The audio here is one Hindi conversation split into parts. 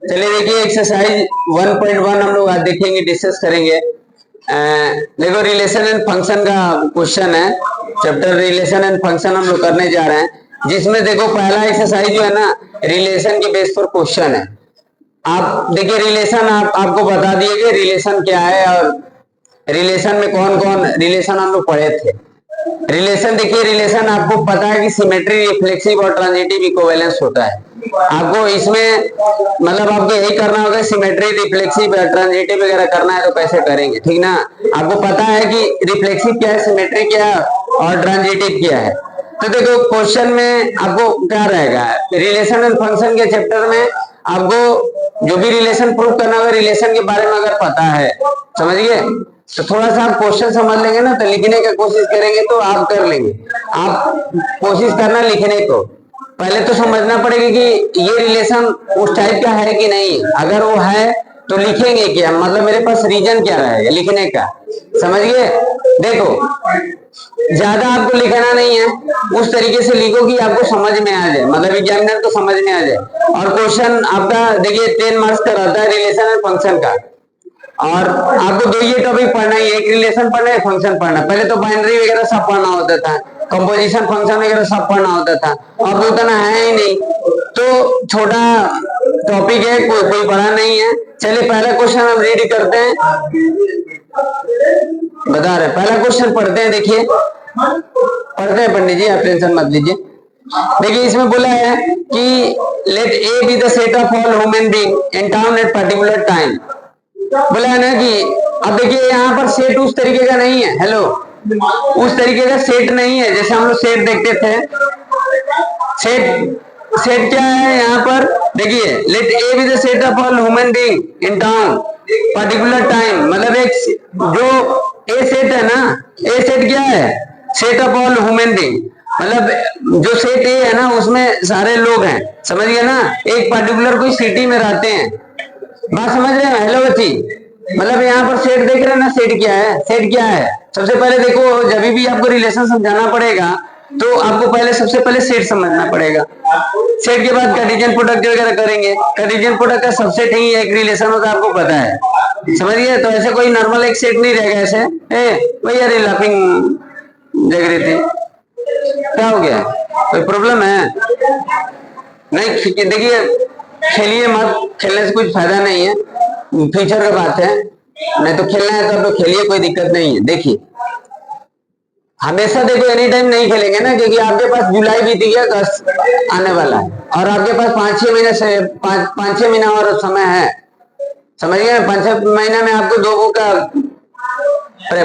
चलिए देखिए एक्सरसाइज 1.1 हम लोग आज देखेंगे, डिस्कस करेंगे। देखो रिलेशन एंड फंक्शन का क्वेश्चन है, चैप्टर रिलेशन एंड फंक्शन हम लोग करने जा रहे हैं, जिसमें देखो पहला एक्सरसाइज जो है ना रिलेशन के बेस पर क्वेश्चन है। आप देखिए रिलेशन आपको बता दिए कि रिलेशन क्या है और रिलेशन में कौन कौन रिलेशन हम लोग पढ़े थे। रिलेशन देखिए, रिलेशन आपको पता है कि सिमेट्री, रिफ्लेक्सिव और ट्रांजिटिव इक्विवेलेंस होता है। आपको इसमें मतलब आपको यही करना होगा, सिमेट्री, रिफ्लेक्सिव, ट्रांजिटिव वगैरह करना है तो कैसे करेंगे, ठीक ना। आपको पता है कि रिफ्लेक्सिव क्या है, सिमेट्री क्या है और ट्रांजिटिव क्या है। तो देखो क्वेश्चन में आपको क्या रहेगा, रिलेशन एंड फंक्शन के चैप्टर में आपको जो भी रिलेशन प्रूव करना होगा, रिलेशन के बारे में अगर पता है, समझिए, तो थोड़ा सा आप क्वेश्चन समझ लेंगे ना, तो लिखने की कोशिश करेंगे तो आप कर लेंगे। आप कोशिश करना लिखने को, पहले तो समझना पड़ेगा कि ये रिलेशन उस टाइप का है कि नहीं। अगर वो है तो लिखेंगे क्या, मतलब मेरे पास रीजन क्या रहेगा लिखने का, समझिए। देखो ज्यादा आपको लिखना नहीं है, उस तरीके से लिखो कि आपको समझ में आ जाए, मतलब एग्जामिनर को समझ में आ जाए। और क्वेश्चन आपका देखिए 10 मार्क्स का रहता है रिलेशन एंड फंक्शन का, और आपको दो ये टॉपिक पढ़ना ही है, एक रिलेशन पढ़ना है, फंक्शन पढ़ना। पहले तो बाइनरी वगैरह सब पढ़ना होता था, कंपोजिशन फंक्शन वगैरह सब पढ़ना होता था, अब उतना है ही नहीं, तो छोटा टॉपिक है, कोई बड़ा नहीं है। चलिए पहला क्वेश्चन हम रीड करते हैं, बता रहे पहला क्वेश्चन पढ़ते हैं। देखिए पढ़ते हैं पंडित जी, आप टेंशन मत लीजिए। देखिए इसमें बोला है कि let A B the set of all human being in town at particular time. बोला है ना कि अब देखिए यहाँ पर सेट उस तरीके का नहीं है, हेलो, उस तरीके का सेट नहीं है जैसे हम लोग सेट देखते थे। सेट सेट क्या है यहाँ पर, देखिए let A B the set of all human being in town particular time, मतलब एक जो ए सेट है ना, ए सेट क्या है, set of all human being, मतलब जो सेट ए है ना उसमें सारे लोग हैं, समझ गए ना, एक पर्टिकुलर कोई सिटी में रहते हैं। बात समझ रहे हैं, हेलो बच्ची, मतलब यहाँ पर सेट देख रहे हैं ना, सेट क्या है, सेट क्या है। सबसे पहले देखो जब भी आपको रिलेशन समझाना पड़ेगा तो आपको पहले सबसे पहले सेट समझना पड़ेगा। सेट के बाद कार्टेशियन प्रोडक्ट वगैरह करेंगे, कार्टेशियन प्रोडक्ट का सबसेट ही एक रिलेशन होता है, आपको पता है, समझिए। तो ऐसे कोई नॉर्मल एक सेट नहीं रहेगा ऐसे। भैया अरे लाफिंग जग रही थी, क्या हो गया, कोई प्रॉब्लम है? नहीं देखिए खेलिए मत, खेलने से कुछ फायदा नहीं है, फ्यूचर का बात है, नहीं तो खेलना है तो खेलिए, कोई दिक्कत नहीं है। देखिए हमेशा देखो एनी टाइम नहीं खेलेंगे ना, क्योंकि आपके पास जुलाई बीत गया, अगस्त आने वाला है और आपके पास 5-6 महीने से 5-6 महीना और समय है, समझिए। 5-6 महीने में आपको दो बुक का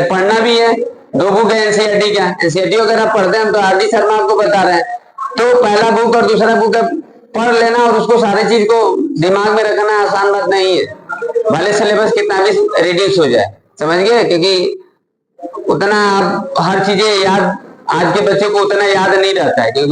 पढ़ना भी है, दो बुक है एनसीईआरटी का। एनसीईआरटी अगर आप पढ़ते हैं तो आरडी शर्मा आपको बता रहे हैं, तो पहला बुक और दूसरा बुक पढ़ लेना और उसको सारी चीज को दिमाग में रखना आसान बात नहीं है, भले सिलेबस कितना भी रिड्यूस हो जाए, समझ गए, क्योंकि उतना आप हर चीजें याद, आज के बच्चों को उतना याद नहीं रहता है क्योंकि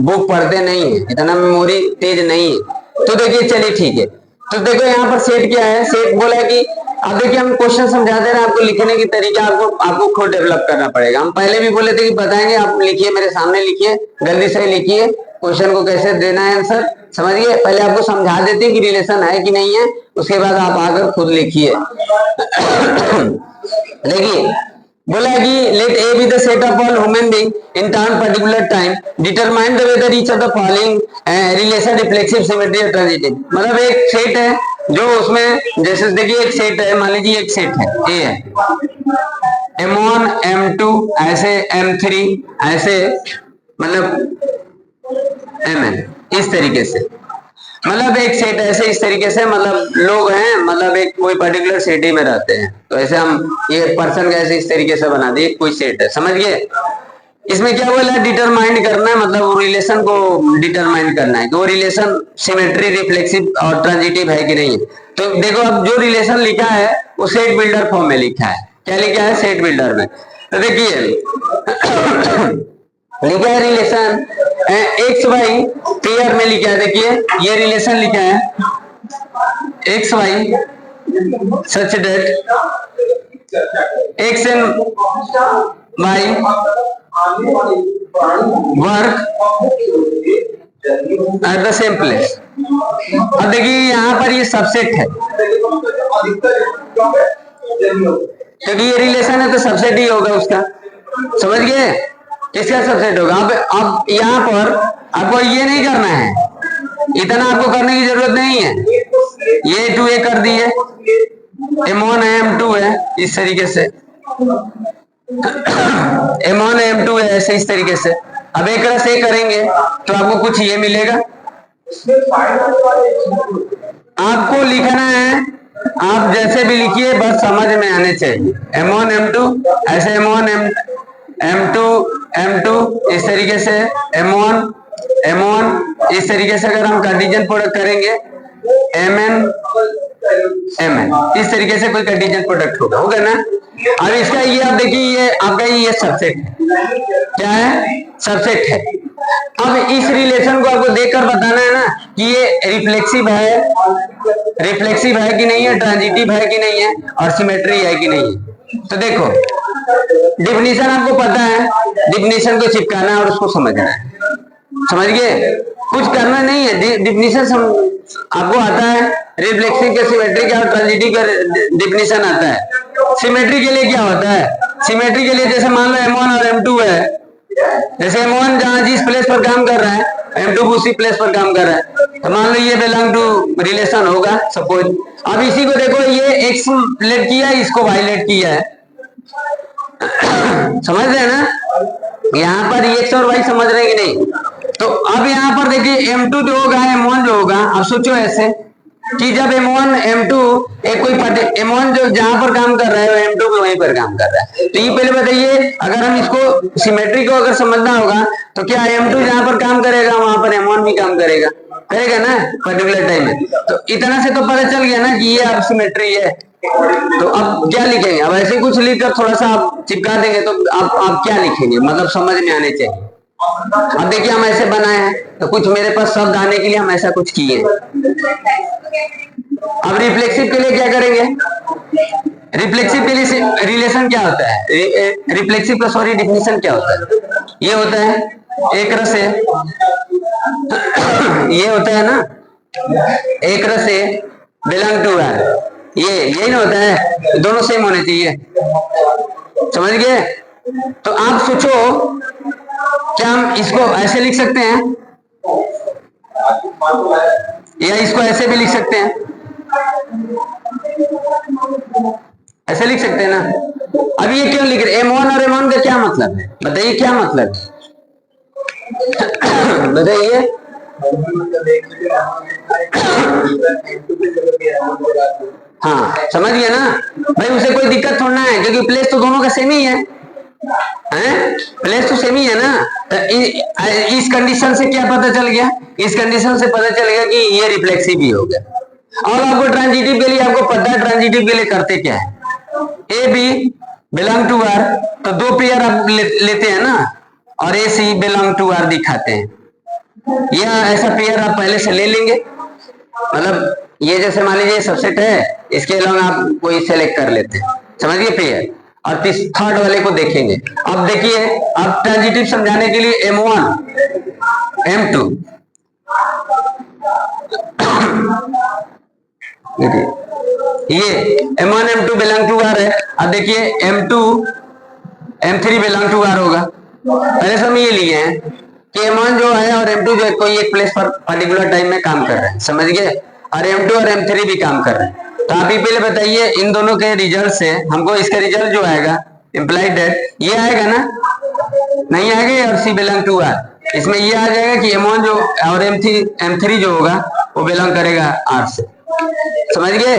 बुक पढ़ते नहीं है, इतना मेमोरी तेज नहीं है। तो देखिए चलिए ठीक है, तो देखो यहाँ पर सेट क्या है, सेट बोला है कि अब देखिए हम क्वेश्चन समझा दे रहे हैं आपको, लिखने की तरीका आपको खुद डेवलप करना पड़ेगा। हम पहले भी बोले थे कि बताएंगे, आप लिखिए, मेरे सामने लिखिए, जल्दी से लिखिए क्वेश्चन को कैसे देना है आंसर, समझिए। पहले आपको समझा देते हैं कि रिलेशन है कि नहीं है, उसके बाद आप आकर खुद लिखिए। देखिए बोला है कि let A B the set of all human being in time particular time, determine the whether each of the following relation reflexive, symmetry और ट्रांजिटिव। मतलब एक सेट है जो उसमें, जैसे देखिए एक सेट है, मान लीजिए एक सेट है ए है, M1 M2 ऐसे, M3 ऐसे, मतलब Mn इस तरीके से, मतलब एक सेट ऐसे इस तरीके से, मतलब लोग हैं, मतलब एक कोई पर्टिकुलर सिटी में रहते हैं, तो ऐसे हम ये पर्सन कैसे इस तरीके से बना दिए, कोई सेट है, समझ गए। इसमें क्या बोला है, डिटरमाइन करना है, मतलब वो रिलेशन को डिटरमाइन करना है कि वो रिलेशन सिमेट्री, रिफ्लेक्सिव और ट्रांजिटिव है कि नहीं है। तो देखो अब जो रिलेशन लिखा है वो सेट बिल्डर फॉर्म में लिखा है, क्या लिखा है, सेट बिल्डर में। तो देखिए लिखा है रिलेशन एक्स वाई पेयर में लिखा है, देखिए ये रिलेशन लिखा है X Y such that X and Y work at the same place. अब देखिए यहाँ पर ये सबसेट है, क्योंकि ये रिलेशन है तो सबसेट ही होगा उसका, समझ गए? किसका सबसेट होगा? अब यहाँ पर आपको ये नहीं करना है, इतना आपको करने की जरूरत नहीं है। ये टू ए कर दिए, M1 M2 है इस तरीके से, M1 M2 है ऐसे इस तरीके से। अब एक रस ए करेंगे तो आपको कुछ ये मिलेगा। आपको लिखना है, आप जैसे भी लिखिए बस समझ में आने चाहिए। M1 M2 ऐसे, M1 M2 M2 इस तरीके से, M1 M1 इस तरीके से। अगर हम कार्टेशियन प्रोडक्ट करेंगे Mn Mn इस तरीके से कोई कार्टेशियन प्रोडक्ट होगा ना। अब इसका ये आप देखिए, ये आपका ये सबसेट है, क्या है? सबसेट है। अब इस रिलेशन को आपको देखकर बताना है ना कि ये रिफ्लेक्सिव है कि नहीं है, ट्रांजिटिव है कि नहीं है, और सिमेट्री है कि नहीं है। तो देखो डिफिनीशन आपको पता है, डिफिनीशन को चिपकाना है और उसको समझना है, समझ गए? कुछ करना नहीं है, डिफिनीशन आपको आता है। रिफ्लेक्सिव के, सिमेट्री का और ट्रांजिटिव का डिफिनीशन आता है। सिमेट्री के लिए क्या होता है? सिमेट्री के लिए जैसे मान लो M1 और M2 है, जैसे M1 जहां जिस प्लेस पर काम कर रहा है, M2 उसी प्लेस पर काम कर रहा है, तो मान लो ये बिलोंग टू रिलेशन होगा सपोज। अब इसी को देखो, ये X लेट किया है, इसको Y लेट किया है, समझ रहे हैं ना? यहाँ पर X और Y समझ रहे हैं कि नहीं? तो अब यहाँ पर देखिए M2 जो होगा, M1 जो होगा, अब सोचो ऐसे कि जब M1 M2 एक कोई M1 जो जहां पर काम कर रहा है M2 भी वहीं पर काम कर रहा है। तो ये पहले बताइए, अगर हम इसको सिमेट्री को अगर समझना होगा तो क्या M2 जहां पर काम करेगा वहां पर M1 भी काम करेगा ना पर्टिकुलर टाइम में? तो इतना से तो पता चल गया ना कि ये अब सिमेट्री है। तो अब क्या लिखेंगे? अब ऐसे कुछ लिखकर थोड़ा सा आप चिपका देंगे तो आप क्या लिखेंगे, मतलब समझ में आने चाहिए। अब देखिए हम ऐसे बनाए हैं तो कुछ मेरे पास शब्द आने के लिए हम ऐसा कुछ किए। अब रिफ्लेक्सिव के लिए क्या करेंगे? रिफ्लेक्सिव के लिए रिलेशन क्या होता है? रिफ्लेक्सिव का सॉरी डिफिनीशन क्या होता है? ये होता है एक रस से, ये होता है ना, एक रस से बिलोंग टू आर, ये यही ना होता है, दोनों सेम होने चाहिए, समझ गए? तो आप सोचो क्या हम इसको ऐसे लिख सकते हैं या इसको ऐसे भी लिख सकते हैं? ऐसे लिख सकते हैं ना। अब ये क्यों लिख रहे? M1 और M1 का क्या मतलब है? बताइए क्या मतलब है? बताइए। हाँ समझ गया ना भाई, उसे कोई दिक्कत थोड़ा है क्योंकि प्लेस तो दोनों का सेम ही है, प्लेस तो सेम ही है ना। इस कंडीशन से क्या पता चल गया? इस कंडीशन से पता चल गया कि ये रिफ्लेक्सिव ही हो गया। और आपको ट्रांजिटिव के लिए आपको पता है, ट्रांजिटिव के लिए करते क्या है? A B belong to R, तो दो पेयर आप लेते हैं ना, और A C belong to R दिखाते हैं। या ऐसा पेयर आप पहले से ले लेंगे, मतलब ये जैसे मान लीजिए सबसेट है, इसके अलावा आप कोई सेलेक्ट कर लेते हैं, समझिए पेयर। और थर्ड वाले को देखेंगे। अब देखिए, अब ट्रांजिटिव समझाने के लिए M1 M2, ये M1 M2 belong to are है। अब देखिए M2 M3 belong to are होगा। पहले से हम ये लिए हैं कि M1 जो है और M2 जो है कोई एक प्लेस पर पर्टिकुलर टाइम में काम कर रहे हैं, समझ गए? और M2 और M3 भी काम कर रहे हैं। तो आप ही पहले बताइए इन दोनों के रिजल्ट से हमको इसका रिजल्ट जो आएगा इम्प्लाइड डेट ये आएगा ना, नहीं आएगा? और सी बिलोंग टू आर, इसमें ये आ जाएगा कि M1 जो और M3 जो होगा वो बिलोंग करेगा आर से, समझ गए?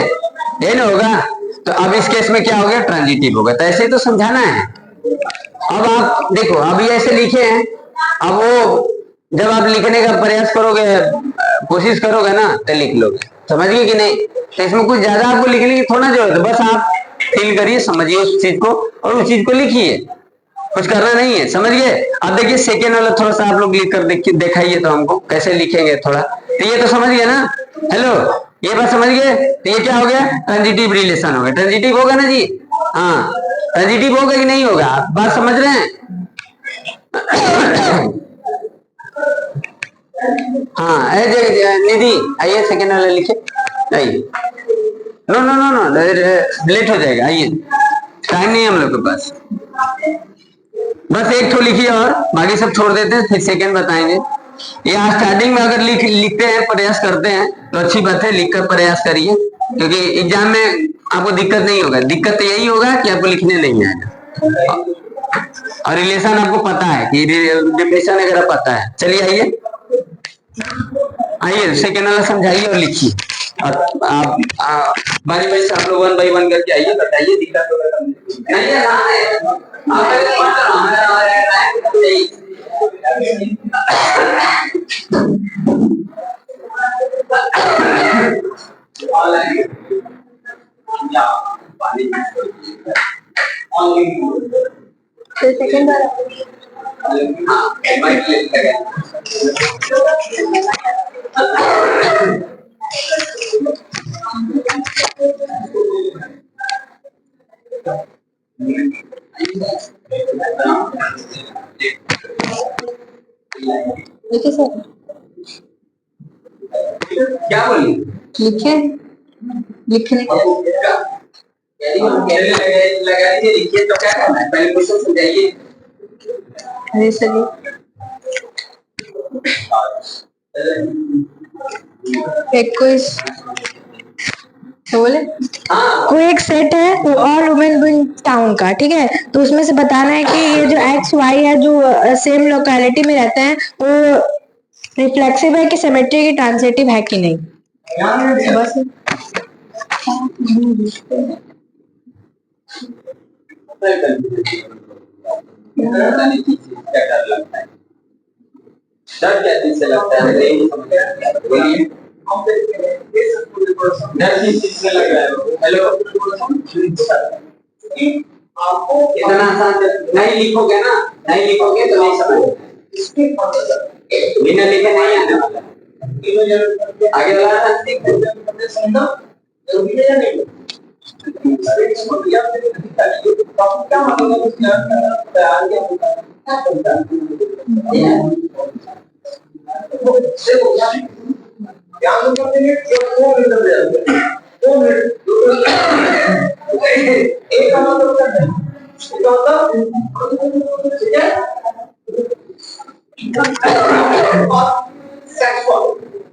ये ना होगा। तो अब इस केस में क्या हो गया? ट्रांजिटिव होगा। तो ऐसे ही तो समझाना है। अब आप देखो, अब ये ऐसे लिखे हैं, अब वो जब आप लिखने का प्रयास करोगे, कोशिश करोगे ना, तो लिख लोगे, समझ गए कि नहीं? तो इसमें कुछ ज्यादा आपको लिखने की थोड़ा जरूरत है, बस आप फील करिए, समझिए उस चीज को और उस चीज को लिखिए, कुछ करना नहीं है, समझ गए? अब देखिए सेकेंड वाला थोड़ा सा आप लोग लिख कर दिखाइए तो हमको कैसे लिखेंगे थोड़ा। तो ये तो समझ गए ना? हेलो, ये बात समझ गए? तो ये क्या हो गया? ट्रांजिटिव रिलेशन हो गया। ट्रांजिटिव होगा ना जी? हाँ, ट्रांजिटिव होगा कि नहीं होगा? आप बात समझ रहे हैं? हाँ निधि आइए, सेकेंड वाला लिखिए, आइए। No no no no, late हो जाएगा, आइए, टाइम नहीं है हम लोग के पास। बस एक तो लिखिए और बाकी सब छोड़ देते हैं, फिर सेकेंड बताएंगे। यहाँ स्टार्टिंग में अगर लिखते हैं, प्रयास करते हैं तो अच्छी बात है, लिखकर प्रयास करिए, क्योंकि एग्जाम में आपको दिक्कत नहीं होगा। दिक्कत तो यही होगा कि आपको लिखने नहीं आएगा, और रिलेशन आपको पता है कि रिलेशन वगैरह पता है। चलिए आइए, आइए सेकेंड वाला समझाइए और लिखिए। और आप बारी बारी से आप लोग 1 बाई 1 करके आइए, बताइए दिक्कत होगा नहीं है, आप पहले पढ़ तो सेकंड वाला लिखिए सर, क्या बोलिए, लिखिए, लिखने लगा दीजिए, लिखिए। तो क्या करना है, पहले क्वेश्चन समझाइए। अरे सर एक क्विज तो बोले, कोई एक सेट है ऑल वुमेन इन टाउन का, ठीक है, तो उसमें से बताना है कि ये जो एक्स वाई है जो सेम लोकेलिटी में रहते हैं वो रिफ्लेक्सिव है कि सिमेट्री की ट्रांजिटिव है कि नहीं। बस डर क्या चीज से लगता है, बोलिए, डर किस चीज से लग रहा है? हेलो, आपको इतना आसान नहीं लिखोगे ना, नहीं लिखोगे तो नहीं समझ, बिना लिखे नहीं आने वाला। आगे वाला समझो, जरूरी है या नहीं? क्या ध्यान करते हैं, 2 मिनट लग जाते हैं, 2 मिनट, एक का मतलब क्या है, इसका मतलब ठीक है,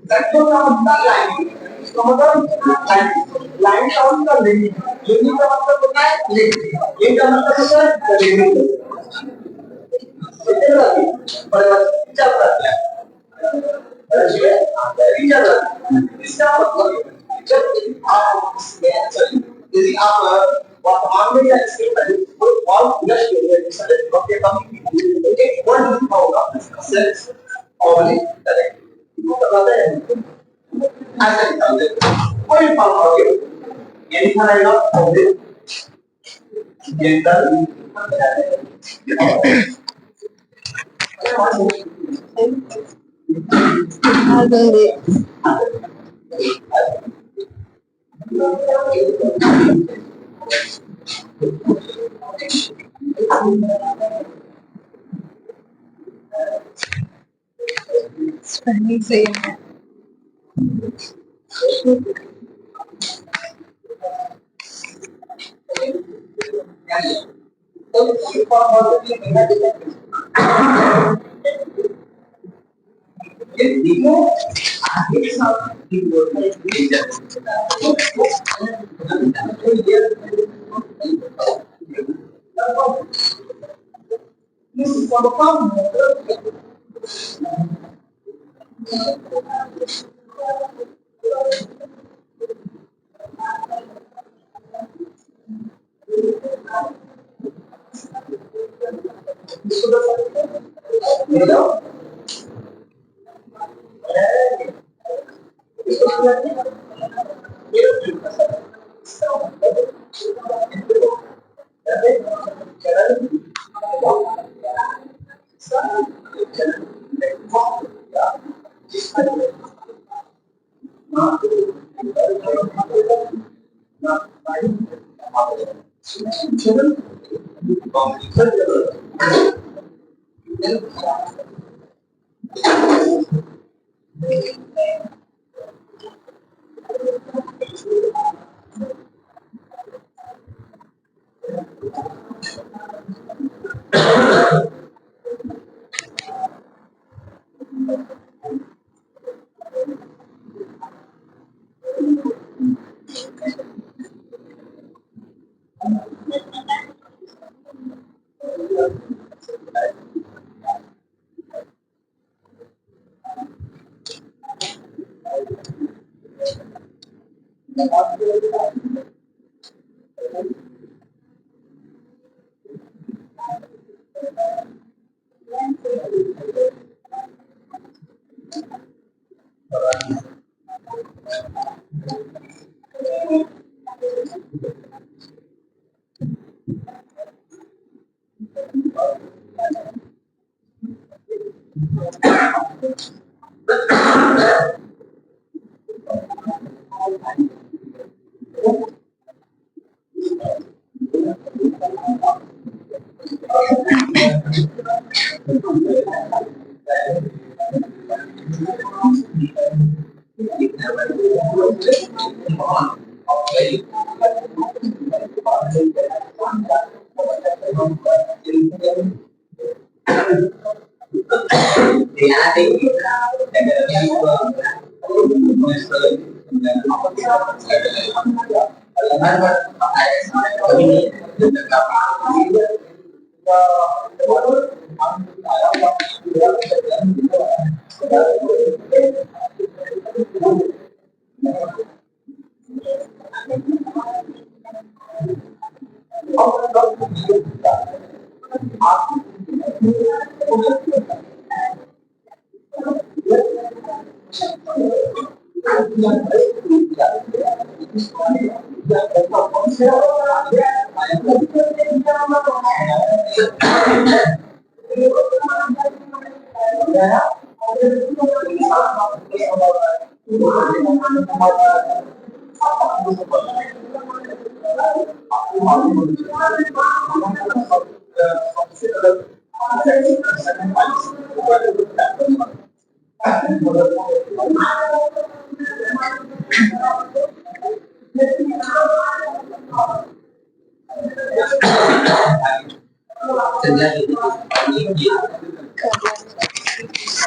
सेक्सुअल का मतलब लाइन, इसका मतलब लाइन काउंट कर लेंगे, लिंग का मतलब होता है लिंग का मतलब होता है लिंग, परिवर्तन चल रहा है, इसका मतलब जब आप यदि आप वर्तमान में या इसके पहले कोई और फ्लश के लिए सेलेक्ट करके कम एक वर्ड लिखा होगा सेल्स ओनली करेक्ट, वो बताते हैं ऐसे निकालते कोई फॉर्म हो गया ये लिखा रहेगा ओनली जेंडर स्पेलिंग सही है।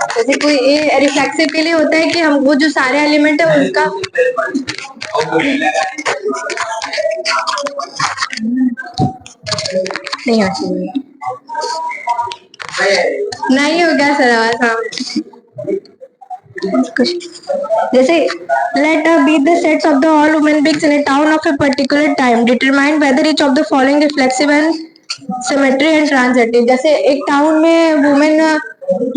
जैसे कोई ये रिफ्लेक्सिव के लिए होता है कि हम वो जो सारे एलिमेंट है उसका नहीं हो चाहिए, नहीं होगा सर आवाज कुछ जैसे let be the sets of the all human beings in a town of a particular time determine whether each of the following reflexive and symmetry and transitive। जैसे एक टाउन में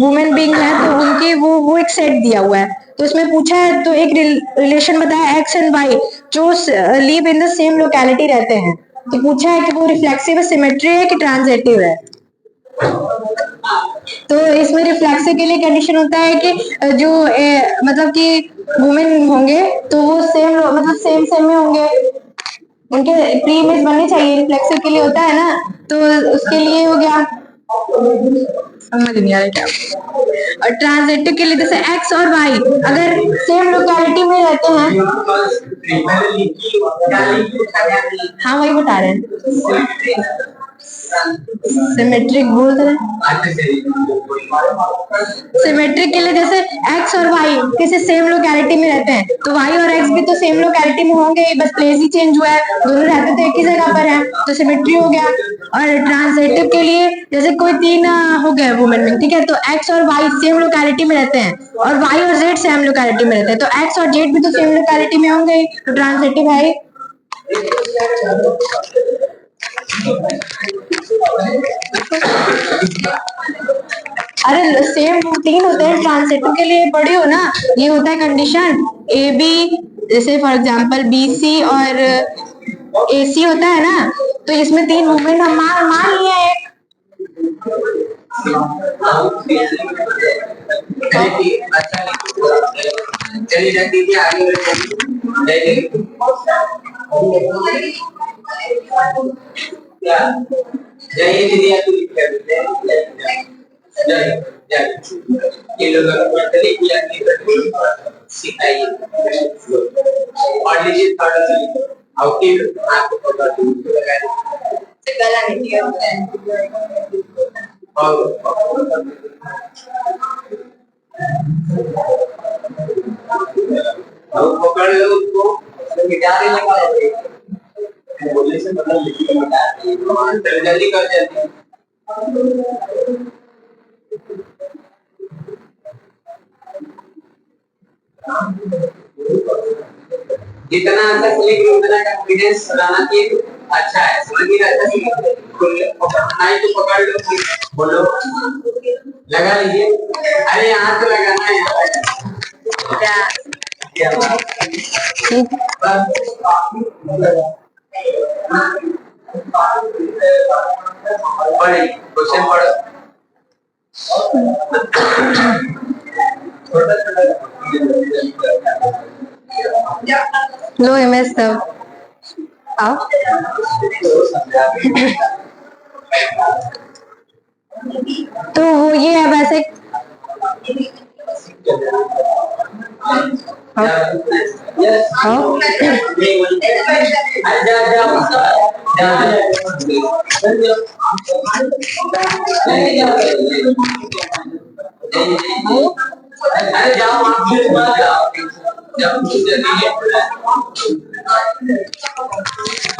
वुमेन बीइंग है तो उनकी वो एक सेट दिया हुआ है तो उसमें पूछा है तो एक रिलेशन बताया एक्स एंड वाई जो live in the same locality रहते हैं तो पूछा है कि वो रिफ्लेक्सिव है सिमेट्री है कि ट्रांजिटिव है। तो इसमें रिफ्लेक्सिव के लिए कंडीशन होता है कि जो मतलब कि वुमेन होंगे तो वो सेम मतलब सेम में होंगे, उनके प्री इमेज बननी चाहिए, रिफ्लेक्सिव के लिए होता है ना तो उसके लिए हो गया, समझ नहीं आ रहा क्या। और ट्रांजिटिव के लिए जैसे एक्स और वाई अगर सेम लोकेलिटी में रहते हैं, हाँ वही बता रहे हैं सिमेट्रिक बोल रहे सिमेट्रिक के लिए जैसे एक्स और वाई किसी सेम लोकेलिटी में रहते हैं तो वाई और एक्स भी तो सेम लोकेलिटी में होंगे, बस प्लेस ही चेंज हुआ है, दोनों रहते तो एक ही जगह पर है तो सिमेट्री हो गया। और ट्रांजिटिव के लिए जैसे कोई तीन हो गए वुमेन में, ठीक है, तो एक्स और वाई सेम लोकेलिटी में रहते हैं और वाई और जेड सेम लोकेलिटी में रहते हैं तो एक्स और जेड भी तो सेम लोकेलिटी में होंगे तो ट्रांजिटिव है। अरे सेम तीन होते हैं ट्रांजिटिव के लिए पढ़ी हो ना, ये होता है कंडीशन ए बी, जैसे फॉर एग्जांपल बी सी और ए सी होता है ना तो इसमें तीन मूवमेंट हम मान लिए एक ये लोग पढ़ते लिखे सिखाइए और लीजिए थर्ड आउटफिट आपको पता है गला नहीं किया और अब पकड़ लो उसको गिटार ही लगा लो बोलने से मतलब लिखी गिटार जल्दी कर जाती है जितना अच्छा सीख उतना कॉन्फिडेंस लाना चाहिए अच्छा है समझिए अच्छा नहीं तो पकड़ लो बोलो लगा लीजिए अरे यहाँ तो लगाना है पढ़े क्वेश्चन पढ़ो लो एमएस सब आओ तो वो ये है वैसे अरे जाओ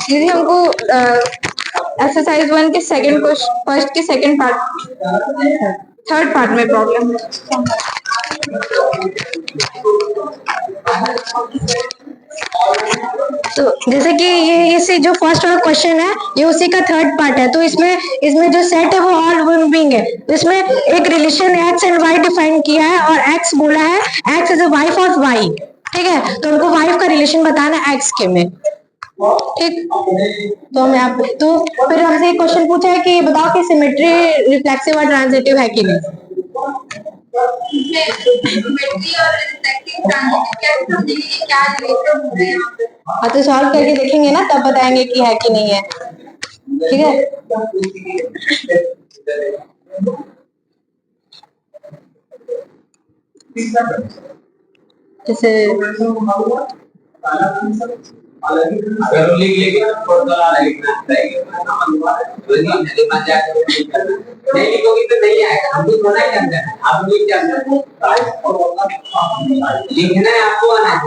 दीदी हमको एक्सरसाइज 1 के सेकंड फर्स्ट के सेकंड पार्ट थर्ड पार्ट में प्रॉब्लम तो जैसे कि ये इसे जो फर्स्ट वाला क्वेश्चन है ये उसी का थर्ड पार्ट है तो इसमें जो सेट है वो ऑल ह्यूमन बीइंग है तो इसमें एक relation X and Y define किया है और एक्स बोला है X is a wife of Y ठीक है तो हमको वाइफ का रिलेशन बताना है एक्स के में ठीक तो मैं आप तो फिर हमसे एक क्वेश्चन पूछा है कि बताओ कि सिमेट्री रिफ्लेक्सिव और ट्रांजिटिव है कि नहीं हाँ तो सॉल्व करके देखेंगे ना तब बताएंगे कि है कि नहीं है ठीक है जैसे अगर लिख लेंगे तो लिखना नहीं लिखोगे तो नहीं आएगा हमको थोड़ा क्या करना है आप लिख जाना लिखना है आपको आना है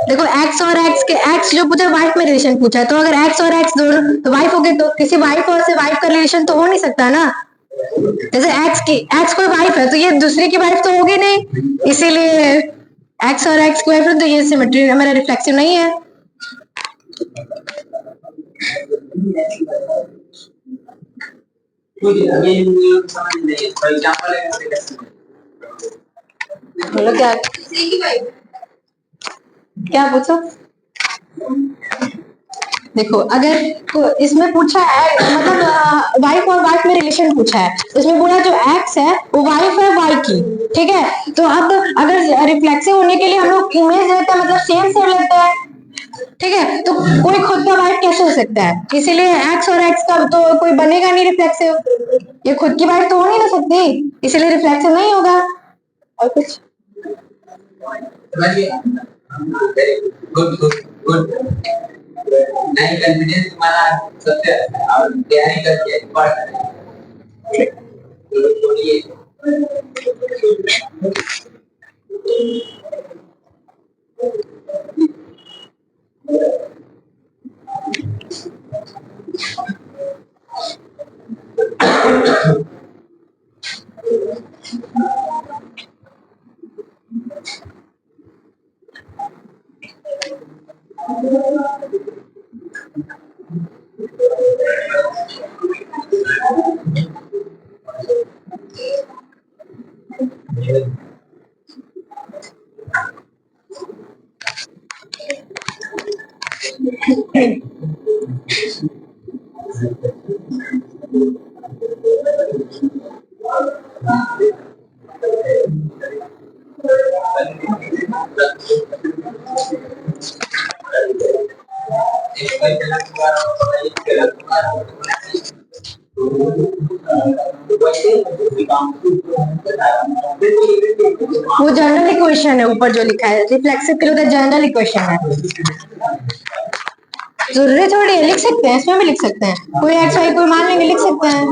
देखो एक्स और एक्स के एक्स जो पूछा वाइफ में रिलेशन पूछा है तो अगर एक्स और एक्स दोनों तो वाइफ हो गए तो किसी वाइफ और से वाइफ का रिलेशन तो हो नहीं सकता ना जैसे एक्स कोई वाइफ है तो ये दूसरे की वाइफ तो होगी नहीं इसीलिए एक्स और एक्स की वाइफ है तो ये सिमेट्री हमारा रिफ्लेक्सिव नहीं है बोलो क्या क्या पूछो देखो अगर इसमें पूछा है मतलब वाइफ और वाइफ में रिलेशन पूछा है उसमें बोला जो एक्स है वो वाइफ है वाई की ठीक है तो अब अगर रिफ्लेक्सिव होने के लिए हम लोग इमेज लेते हैं मतलब सेम लेते हैं ठीक है, तो कोई खुद का वाइफ कैसे हो सकता है? इसीलिए एक्स और एक्स का तो कोई बनेगा नहीं रिफ्लेक्सिव, ये खुद की वाइफ तो हो नहीं ना सकती, इसीलिए रिफ्लेक्सिव नहीं होगा। और कुछ गुड गुड गुड, नहीं कॉन्फिडेंस तुम्हारा सबसे अच्छा और तैयारी करके पढ़ छोड़िए। वो जनरल इक्वेशन है, ऊपर जो लिखा है रिफ्लेक्सिव के लिए जनरल इक्वेशन है, जरूरी थोड़ी है, लिख सकते हैं, इसमें भी लिख सकते हैं, कोई एक्स वाई कोई मान लेंगे, लिख सकते हैं।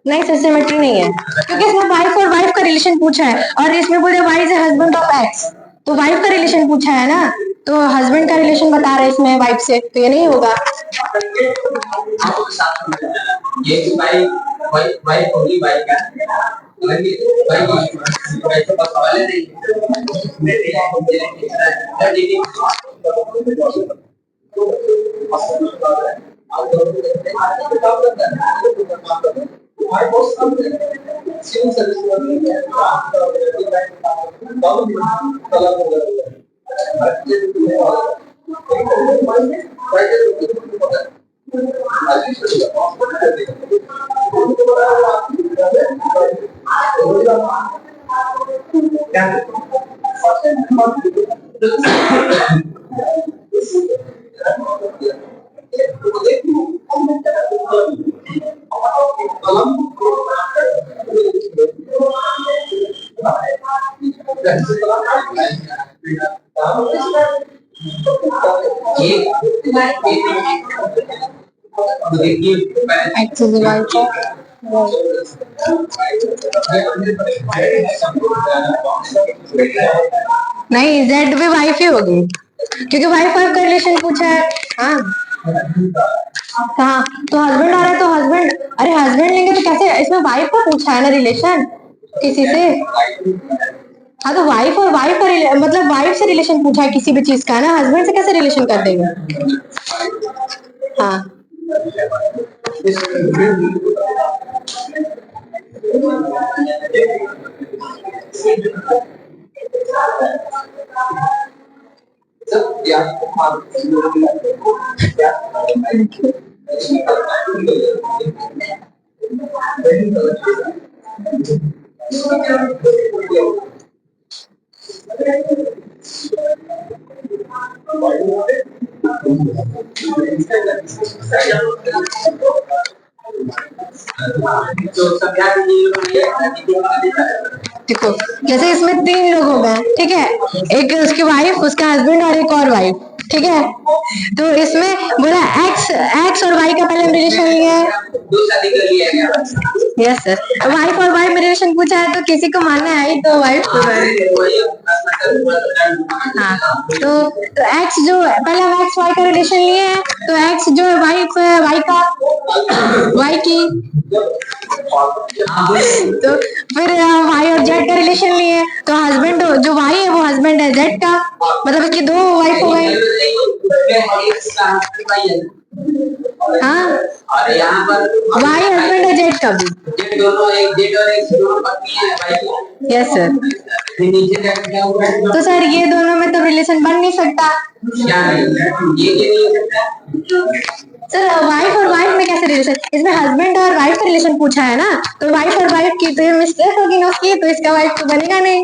नहीं सर, सिमेट्री नहीं है, क्योंकि इसमें वाइफ और वाइफ का रिलेशन पूछा है, और इसमें बोले Y is husband of X, तो वाइफ का रिलेशन पूछा है ना, तो हस्बैंड का रिलेशन बता रहे हैं इसमें वाइफ से, तो ये नहीं होगा। ये वाइफ होगी, वाइफ का नहीं, जेड भी वाइफ ही होगी, क्योंकि वाइफ वाइफ का रिलेशन पूछा है। हाँ कहाँ तो हस्बैंड आ रहा है, तो हस्बैंड, अरे हस्बैंड लेंगे तो कैसे, इसमें वाइफ का पूछा है ना रिलेशन किसी से। हाँ तो वाइफ और वाइफ का मतलब वाइफ से रिलेशन पूछा है किसी भी चीज का ना, हस्बैंड से कैसे रिलेशन कर देगा। हाँ देखो, जैसे इसमें 3 लोग हो गए, ठीक है, एक उसकी वाइफ, उसका हस्बैंड और एक और वाइफ, ठीक है, तो इसमें बोला एक्स और वाई का पहले हम रिलेशन लिए हैं। यस सर, वाइफ और वाइफ में रिलेशन पूछा है, तो किसी को मानना है ही, तो वाइफ को। हाँ तो एक्स जो पहले हम एक्स वाई का रिलेशन लिए हैं, तो एक्स जो वाइफ वाई का वाई की, तो फिर वाई और जेड का रिलेशन लिए, तो हस्बैंड जो वाई है वो हस्बैंड है जेड का, मतलब इसकी 2 वाइफ हो गई। हाँ और यहाँ पर वाई हस्बैंड है जेड का भी। दोनों एक जेड और एक दोनों पत्नी है भाई। यस सर, तो सर ये दोनों में तो रिलेशन बन नहीं सकता। क्या नहीं, ये नहीं हो सकता। सर वाइफ और वाइफ में कैसे रिलेशन, इसमें हस्बैंड और वाइफ का रिलेशन पूछा है ना, तो वाइफ और वाइफ की तो ये मिस्टेक होगी ना उसकी, तो इसका वाइफ तो बनेगा नहीं,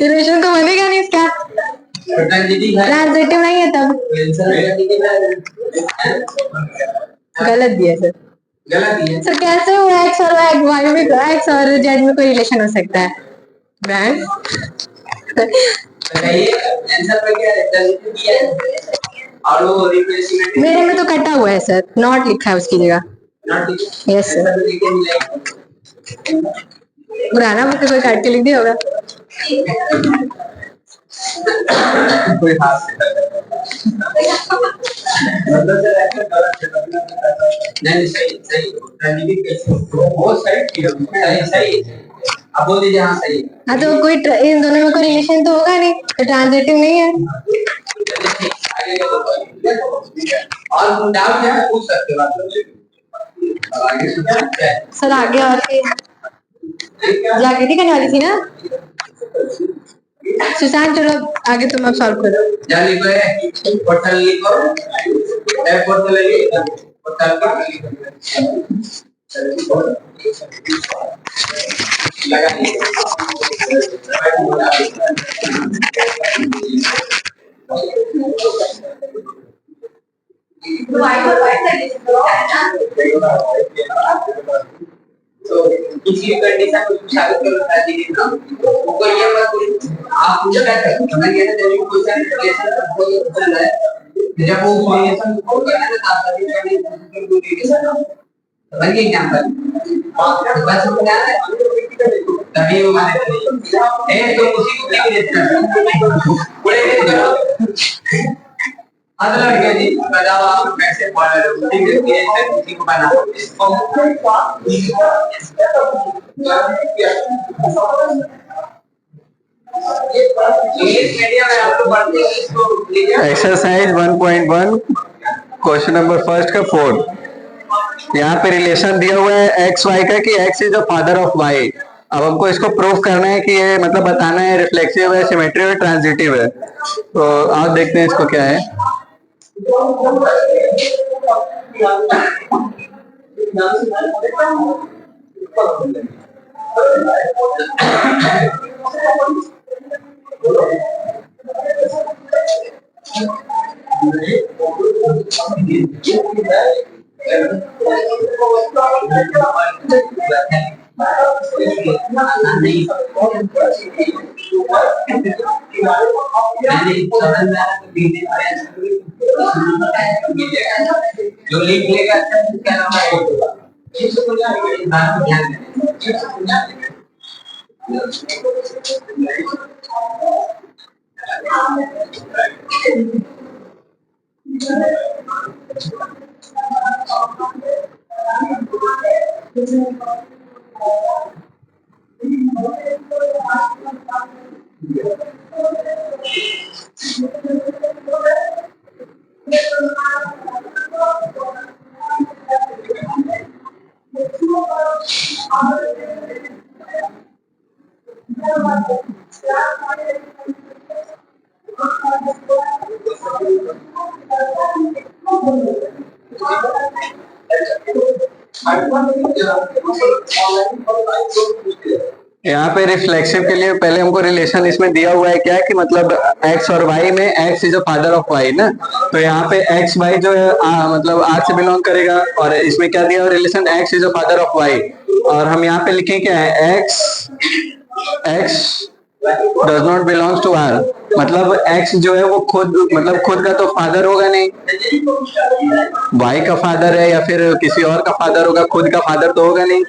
रिलेशन तो बनेगा नहीं इसका, ट्रांजिटिव नहीं है तब, गलत दिया सर, गलत दिया सर। कैसे वो एक्स और वाई में, एक्स और जेड में कोई रिलेशन हो सकता है ब्रांड? और वो रिप्लेसमेंट मेरे में तो कटा हुआ है सर, नॉट लिखा है उसकी जगह। यस सर, पुराना बुक कोई काट के लिख दिया होगा। कोई हाथ से नहीं, सही सही बहुत सही। अब बोल दीजिए हाँ सही। हाँ तो कोई इन दोनों में कोई रिलेशन तो होगा नहीं, तो ट्रांजिटिव नहीं है। और डाउट है पूछ सकते हो सर। आगे और जागृति करने वाली थी ना सुशांत, चलो आगे तुम अब सॉल्व करो। क्या लिखो है, पोर्टल लिखो, पोर्टल लिखो, पोर्टल का लगा तो किसी कंडीशन को साबित करो ताकि वो ये मत आप मुझे क्या करते हैं, ये ना जब क्वेश्चन रिलेशन कोई चल रहा है, जब वो रिलेशन को करना है तो आप सभी को रिलेशन बन गए एग्जांपल बस समझ आ रहा है, तभी वो माने ए तो उसी को क्या देते हैं पूरे करो अदला लड़के जी बताओ आप कैसे पढ़ रहे हो, ठीक है ये किसी को बना एक्सरसाइज 1.1 क्वेश्चन नंबर फर्स्ट का 4। यहाँ पे रिलेशन दिया हुआ है एक्स वाई का कि X is the father of Y. अब हमको इसको प्रूफ करना है कि ये मतलब बताना है रिफ्लेक्सिव है, सिमेट्रिक है, ट्रांजिटिव है। तो आप देखते हैं इसको क्या है। जो लिख लेगा क्या नाम यहाँ पे रिफ्लेक्सिव के लिए पहले हमको रिलेशन इसमें दिया हुआ है क्या कि मतलब x और y में x is a father of y ना, तो यहाँ पे x y जो है मतलब r से बिलोंग करेगा, और इसमें क्या दिया हुआ relation x is a father of y, और हम यहाँ पे लिखें क्या है x does not belongs to r, मतलब x जो है वो खुद मतलब खुद का तो फादर होगा नहीं, y का फादर है या फिर किसी और का फादर होगा, खुद का फादर तो होगा नहीं,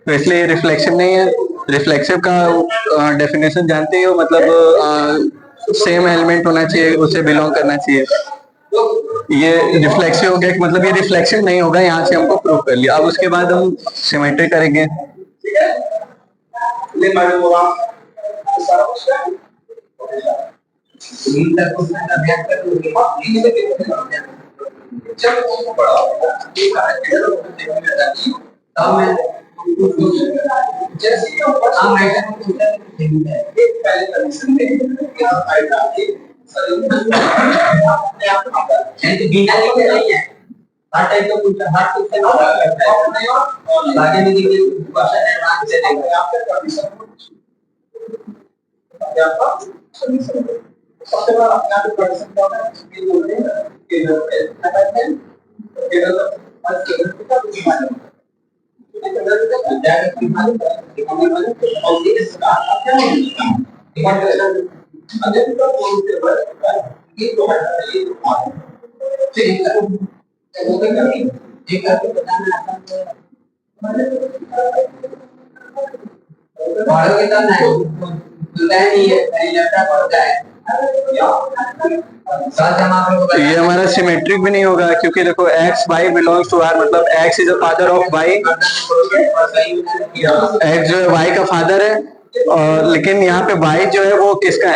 तो इसलिए रिफ्लेक्सिव नहीं है। रिफ्लेक्सिव का डेफिनेशन जानते हो, मतलब सेम एलिमेंट होना चाहिए, उसे बिलोंग करना चाहिए। ये रिफ्लेक्सिव हो गया कि मतलब ये रिफ्लेक्सिव नहीं होगा, यहाँ से हमको प्रूव कर लिया। अब उसके बाद हम सिमेट्री करेंगे। हर टाइप का पूछा, हर क्वेश्चन अलग लगता है और आगे भी देखिए क्वेश्चन एडवांस से देंगे आपका कंडीशन आपका सॉल्यूशन सबसे बड़ा अपना जो कंडीशन क्या होता है ये बोलते हैं कि अटैचमेंट डेवलप और स्केलेबिलिटी का डिमांड ये हमारा सिमेट्रिक भी नहीं होगा क्योंकि देखो x y belongs to r मतलब x is a father of y, x जो है y का फादर है और लेकिन यहाँ पे y जो है वो किसका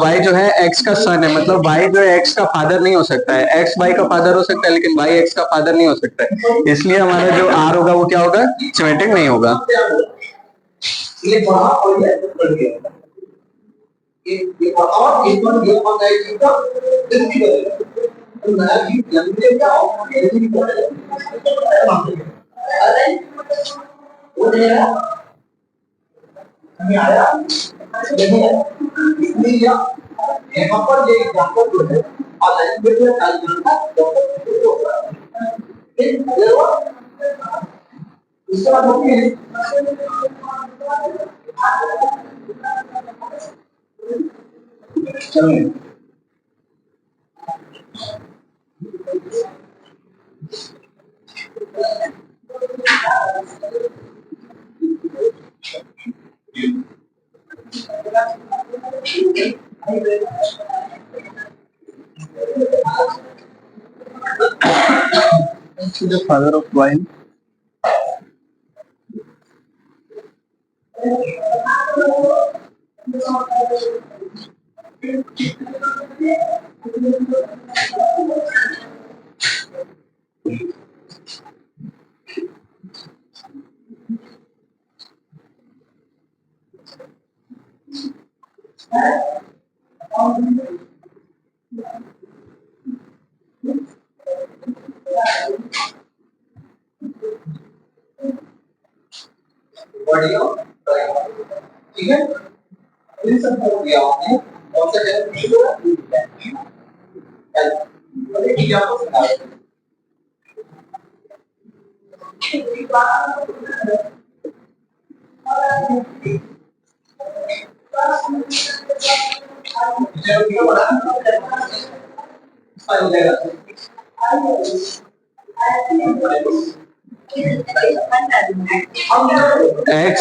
y जो है x का सन है मतलब y जो है x का फादर नहीं हो सकता है, x y का फादर हो सकता है लेकिन y x का फादर नहीं हो सकता है, इसलिए हमारा जो r होगा वो क्या होगा, सिमेट्रिक नहीं होगा। ये और इस पर ये हो गया कि तो जल्दी बदल तो नया चीज जल्दी क्या हो जल्दी बदल अरे वो नहीं आया नहीं आया नहीं इसलिए यहाँ पर ये एग्जांपल जो है और लैंग्वेज में ट्रांसलेट का डॉक्टर जो होगा ठीक है वो इसका मतलब है चलिए the father of wine बढ़िया ठीक है इन सब को दिया आपने कौन सा जगह ठीक है ठीक है आपको बता X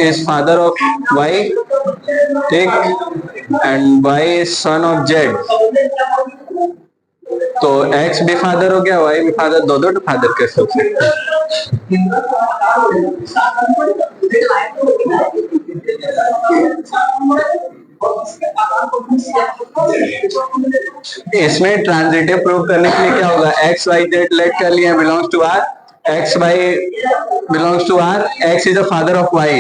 is father of Y, ठीक, and Y is son of Z. तो X भी फादर हो गया, Y भी फादर, दो फादर कैसे हो सकते इसमें ट्रांजिटिव प्रूव करने के लिए क्या होगा, X Y Z लेट कर लिया belongs to R, X Y belongs to R, X is the father of Y।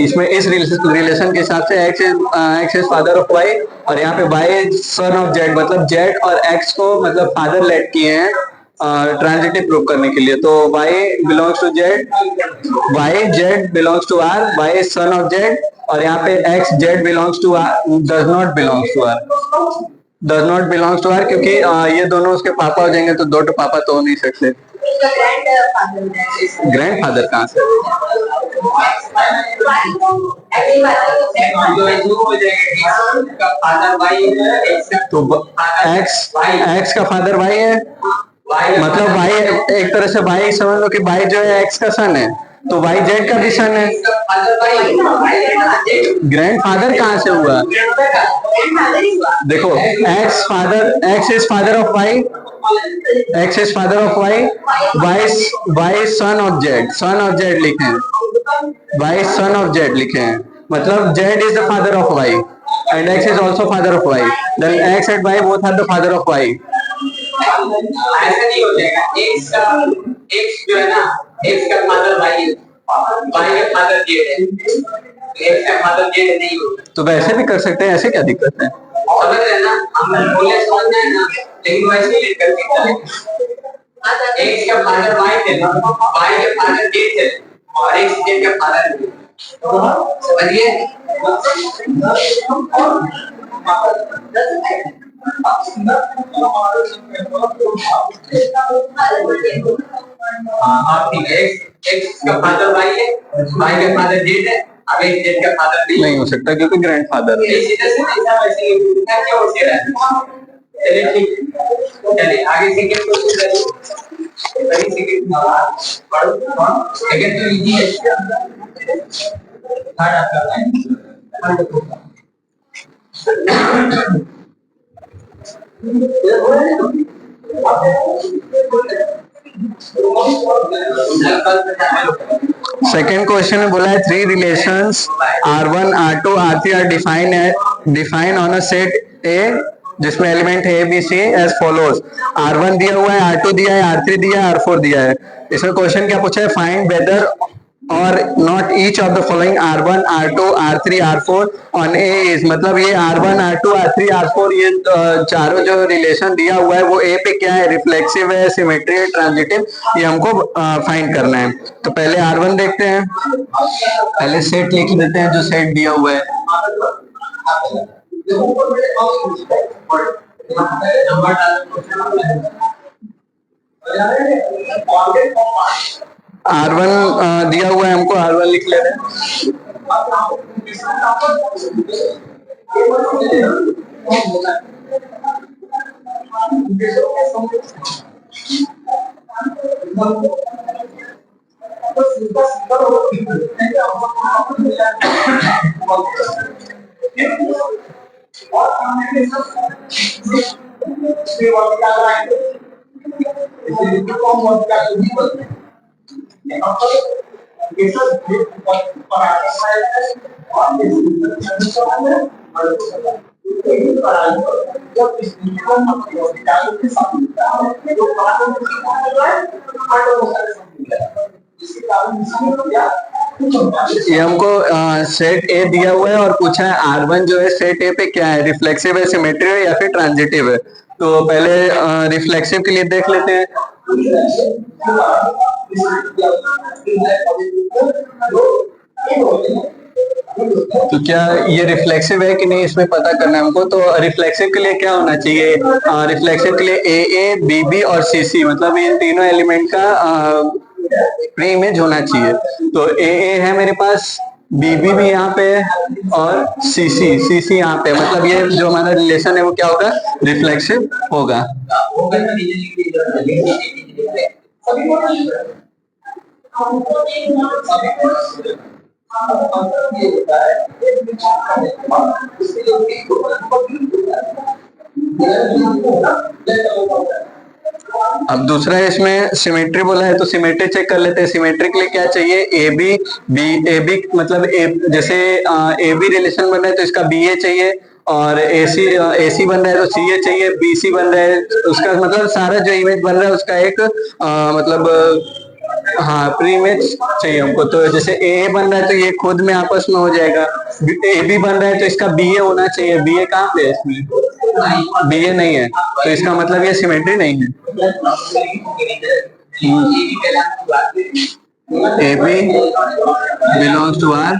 इसमें इस रिलेशन के हिसाब से X is father of Y और यहाँ पे Y is son of Z मतलब Z और X को मतलब फादर लेट किए हैं ट्रांजिटिव प्रूव करने के लिए। तो Y belongs to Z, Y Z belongs to R, Y is son of Z और यहाँ पे X Z belongs to R, does not belongs to R, does not belongs to R क्योंकि ये दोनों उसके पापा हो जाएंगे तो दो पापा तो हो नहीं सकते। ग्रैंड फादर कहाँ से, तो X का फादर Y है मतलब Y एक तरह से Y समझ लो कि Y जो है X का सन है तो Y Z का भी सन है। ग्रैंड फादर कहाँ से हुआ, देखो X is father of Y, X is father of Y, Y is son of Z लिखे हैं, Y is son of Z लिखे हैं मतलब Z is the father of Y and X is also father of Y, then X and Y both are the father of Y। ऐसा नहीं हो जाएगा, X जो है ना X का फादर Y है, Y का फादर Z है, X का फादर Z नहीं होगा। तो वैसे भी कर सकते हैं, ऐसे क्या दिक्कत है, समझ रहे हैं ना, हम बोले समझ रहे हैं ना, लेकिन वैसे ही करके चलेंगे। एक्स का फादर वाई थे, वाई के फादर जेड थे, और एक्स जेड का फादर थे। समझिए? हाँ ठीक है, एक्स का फादर वाई है, वाई का फादर जेड है, अब एक्स जेड का फादर नहीं हो सकता क्योंकि ग्रैंडफादर है। चलिए ठीक, चलिए आगे सेकंड क्वेश्चन करिए। सेकंड पढ़ो, सेकंड तो इजी है, थर्ड आपका है। सेकेंड क्वेश्चन में बोला है three relations R1, R2, R3 are define on a set A जिसमें एलिमेंट है ABC एज फॉलोज। R1 दिया हुआ है, R2 दिया है, R3 दिया है, R4 दिया है। इसमें क्वेश्चन क्या पूछा है, फाइंड वेदर और not each of the following R1, R2, R3, R4 on A is, मतलब ये R1, R2, R3, R4 ये चारों जो रिलेशन दिया हुआ है वो ए पे क्या है, रिफ्लेक्सिव है, सिमेट्री है, ट्रांजिटिव, ये हमको फाइंड करना है। तो पहले R1 देखते हैं, पहले सेट लिख देते हैं जो सेट दिया हुआ है। R1 दिया हुआ है हमको, R1 लिख ले रहे हैं। ये हमको सेट ए दिया हुआ है और पूछा है R1 जो है सेट ए पे क्या है, रिफ्लेक्सिव है, सिमेट्री है या फिर ट्रांजिटिव है। तो पहले रिफ्लेक्सिव के लिए देख लेते हैं। तो क्या ये रिफ्लेक्सिव है कि नहीं इसमें पता करना है हमको। तो रिफ्लेक्सिव के लिए क्या होना चाहिए, रिफ्लेक्सिव के लिए ए बी बी और सी सी, मतलब इन तीनों एलिमेंट का प्री इमेज होना चाहिए। तो ए है मेरे पास, बीबी भी यहाँ पे है और सी यहाँ पे, मतलब ये जो हमारा रिलेशन है वो क्या होगा, रिफ्लेक्सिव होगा। अब दूसरा इसमें सिमेट्री बोला है तो सिमेट्री चेक कर लेते हैं। सिमेट्री के लिए क्या चाहिए, ए बी मतलब जैसे ए बी रिलेशन बन रहा है तो इसका बी ए चाहिए, और एसी बन रहा है तो सी ए चाहिए, बी सी बन रहा है उसका मतलब सारा जो इमेज बन रहा है उसका एक मतलब हाँ प्री इमेज चाहिए हमको। तो जैसे ए बन रहा है तो ये खुद में आपस में हो जाएगा, ए बी बन रहा है तो इसका बी ए होना चाहिए, बी ए कहाँ पे है, इसमें बी ए नहीं है तो इसका मतलब ये सिमेट्री नहीं है। A B belongs to R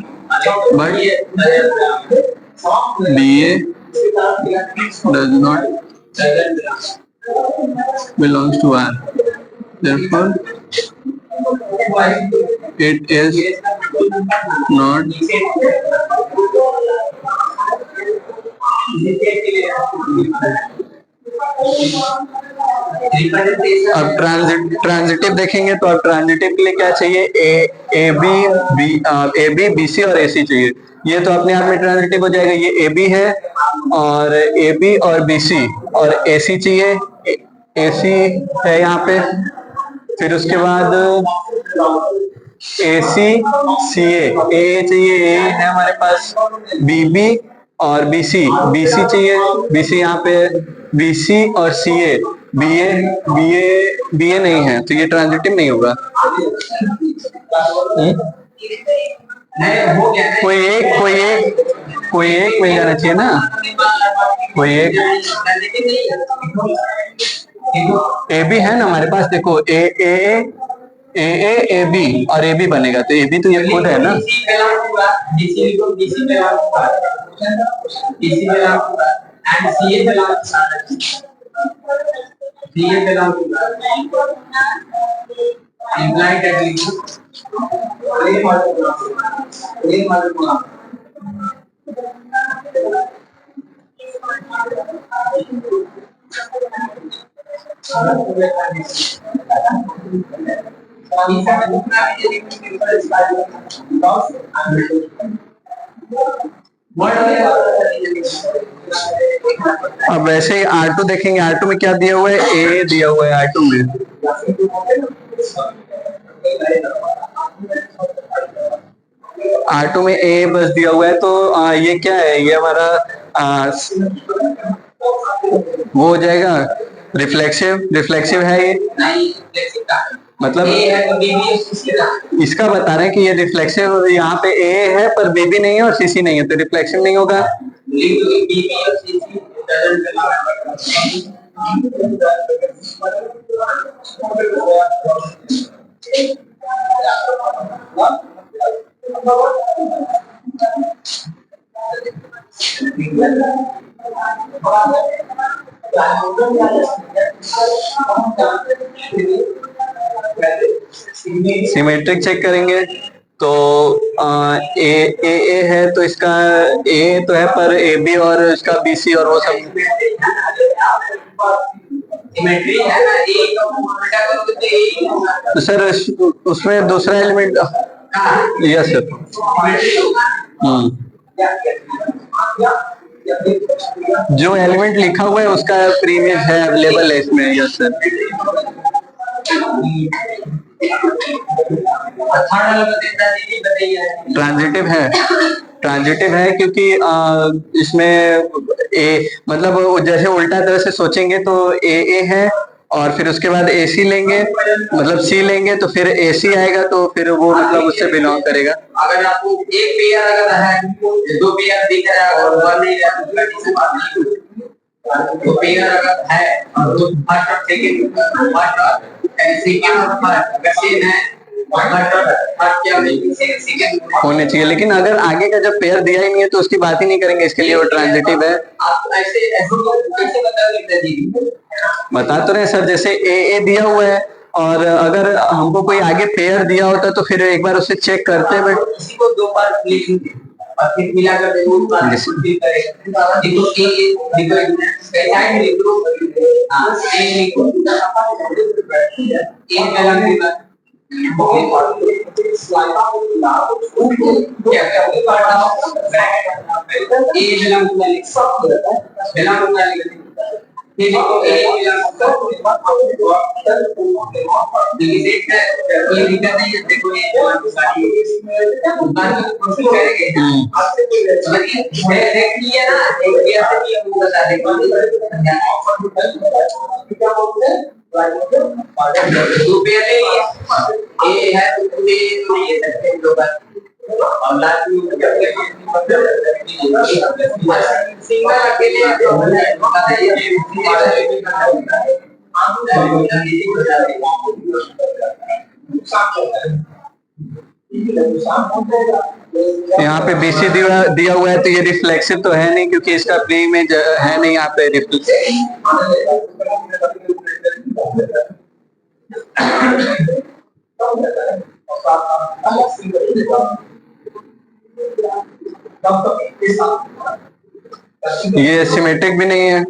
but B A does not belongs to R, therefore it is not अब ट्रांजिटिव देखेंगे तो अब ट्रांजिटिव के लिए क्या चाहिए, ए बी बी सी और ए सी चाहिए। ये तो अपने आप में ट्रांजिटिव हो जाएगा, ये ए बी है और ए बी और बी सी और ए सी चाहिए, ए सी है यहाँ पे, फिर उसके बाद ए सी सी ए चाहिए, ए है हमारे पास, बी बी और बी सी चाहिए, बी सी यहाँ पे, बी सी और सी ए, बी ए नहीं है तो ये ट्रांजिटिव नहीं होगा। कोई एक मिल जाना चाहिए ना, कोई एक ए बी है ना हमारे पास, देखो ए ए ए ए ए बी और ए बी बनेगा, तो ए बी तो ये खुद है ना। अब वैसे ही R2 देखेंगे, R2 में क्या दिया हुआ है, ए दिया हुआ है R2 में। R2 में ए बस दिया हुआ है, तो ये क्या है, ये हमारा वो हो जाएगा रिफ्लेक्सिव। रिफ्लेक्सिव है ये, मतलब इसका बता रहे हैं कि ये रिफ्लेक्सिव, यहाँ पे ए है पर बीबी नहीं है और सीसी नहीं है, तो रिफ्लेक्सिव नहीं होगा। सिमेट्रिक चेक करेंगे तो ए है, तो इसका ए तो है पर ए बी और इसका बी सी और वो सब। तो सर उसमें दूसरा एलिमेंट, यस सर। जो एलिमेंट लिखा हुआ है उसका प्रीमियम है, अवेलेबल है इसमें, यस सर। ट्रांजिटिव है, ट्रांजिटिव है क्योंकि इसमें ए मतलब जैसे उल्टा तरह से सोचेंगे तो ए है और फिर उसके बाद ए सी लेंगे, मतलब सी लेंगे तो फिर ए सी आएगा, तो फिर वो मतलब उससे बिलोंग करेगा। अगर आपको एक पेयर अगर है, दो पेयर दिख रहा है और वन नहीं है, तो पेयर अगर है और दो फर्स्ट और सेकंड है होने चाहिए, लेकिन अगर आगे का जब पेयर दिया ही नहीं है तो उसकी बात ही नहीं करेंगे, इसके लिए वो ट्रांजिटिव है। बता तो रहे सर, जैसे ए दिया हुआ है और अगर हमको कोई आगे पेयर दिया होता तो फिर एक बार उसे चेक करते हैं, बट इसी को दो बार और फिर मिलाकर यहाँ पे बीसी दिया हुआ है तो ये रिफ्लेक्सिव तो है नहीं, क्योंकि इसका प्री इमेज है नहीं यहाँ पे ये सिमेट्रिक भी नहीं है।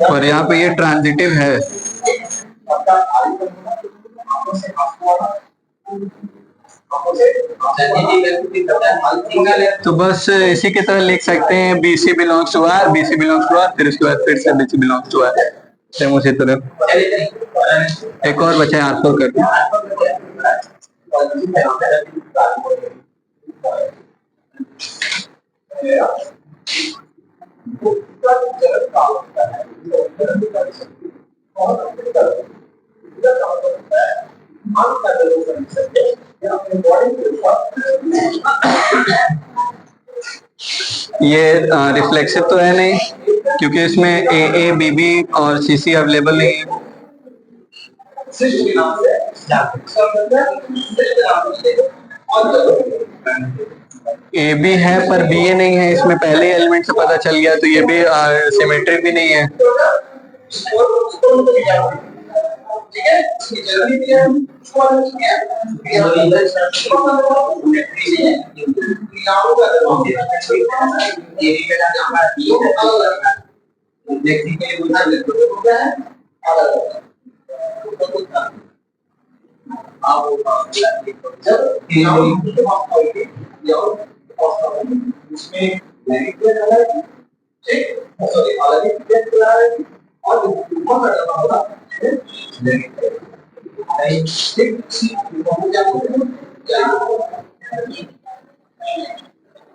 और यहाँ पे ये ट्रांजिटिव है। तो बस इसी की तरह लिख सकते हैं, B C belongs to R, B C belongs to R, फिर उसके बाद फिर से B C belongs to R, same उसी तरह। एक और बचा है R4 करके। ये रिफ्लेक्सिव तो है नहीं, क्योंकि इसमें ए बी बी और सी सी अवेलेबल नहीं है। ए बी है पर बी ए नहीं है, इसमें पहले एलिमेंट से पता चल गया, तो ये भी सिमेट्रिक भी नहीं है।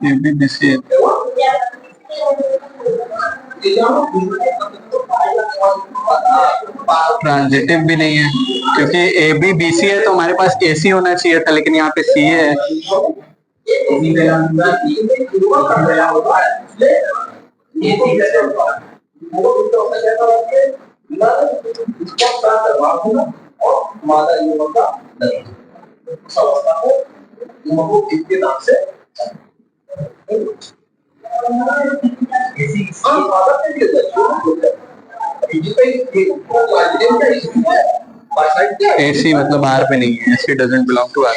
ये भी बी सी है। ट्रांजिटिव भी नहीं है, क्योंकि ए बी बी सी है तो हमारे पास ए सी होना चाहिए था, लेकिन यहाँ पे सी है। AC मतलब R पे नहीं है, AC doesn't belong to R.